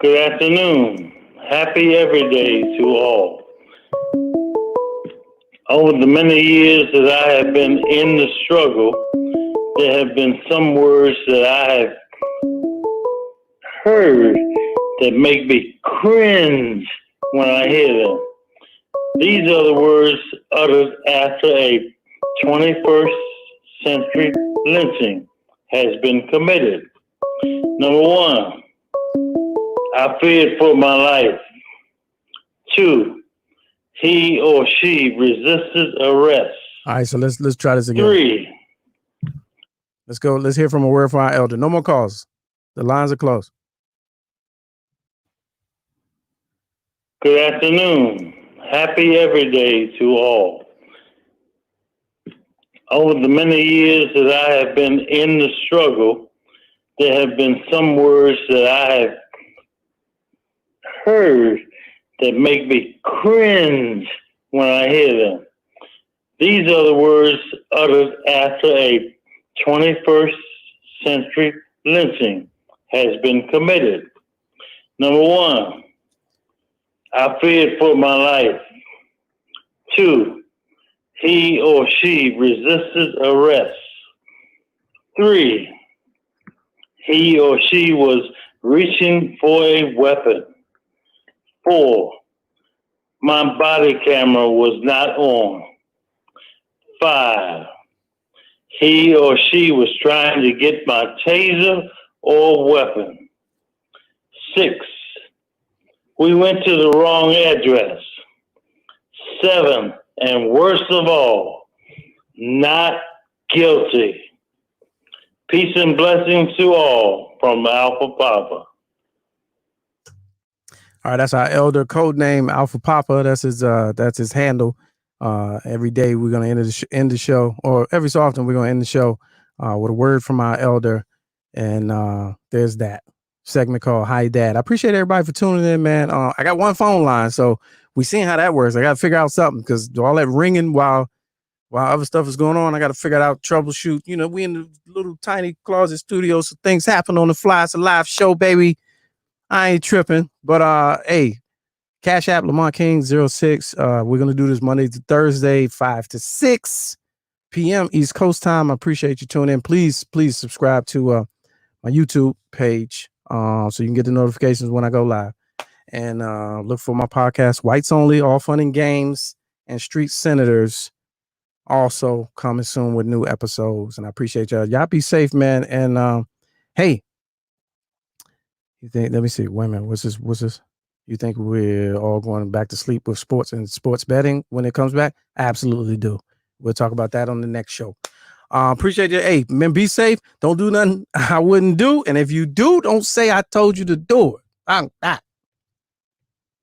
Good afternoon. Happy every day to all. Over the many years that I have been in the struggle, there have been some words that I have heard that make me cringe when I hear them. These are the words uttered after a 21st century lynching has been committed. Number one, I feared for my life. 2, he or she resisted arrest. All right, so let's try this again. 3. Let's go. Let's hear from a word from our elder. No more calls. The lines are closed. Good afternoon. Happy every day to all. Over the many years that I have been in the struggle, there have been some words that I have heard that make me cringe when I hear them. These are the words uttered after a 21st century lynching has been committed. Number one, I feared for my life. 2, he or she resisted arrest. 3, he or she was reaching for a weapon. 4, my body camera was not on. 5, he or she was trying to get my taser or weapon. 6, we went to the wrong address. 7, and worst of all, not guilty. Peace and blessings to all from Alpha Papa. All right, that's our elder, code name Alpha Papa. That's his handle. Every day we're gonna end the show, or every so often we're gonna end the show with a word from our elder. And there's that segment called Hi Dad. I appreciate everybody for tuning in, man. I got one phone line, so we seeing how that works. I gotta figure out something because all that ringing while other stuff is going on, I gotta figure out troubleshoot. You know, we in the little tiny closet studio, so things happen on the fly. It's a live show, baby. I ain't tripping, but hey, Cash App Lamont King 06. We're gonna do this Monday to Thursday, 5 to 6 p.m. East Coast time. I appreciate you tuning in. Please subscribe to my YouTube page so you can get the notifications when I go live. And look for my podcast, Whites Only, All Fun and Games, and Street Senators, also coming soon with new episodes. And I appreciate y'all. Y'all be safe, man. And hey. You think? Let me see. Wait a minute. What's this? You think we're all going back to sleep with sports and sports betting when it comes back? I absolutely do. We'll talk about that on the next show. Appreciate you. Hey, man, be safe. Don't do nothing I wouldn't do. And if you do, don't say I told you to do it. I'm not.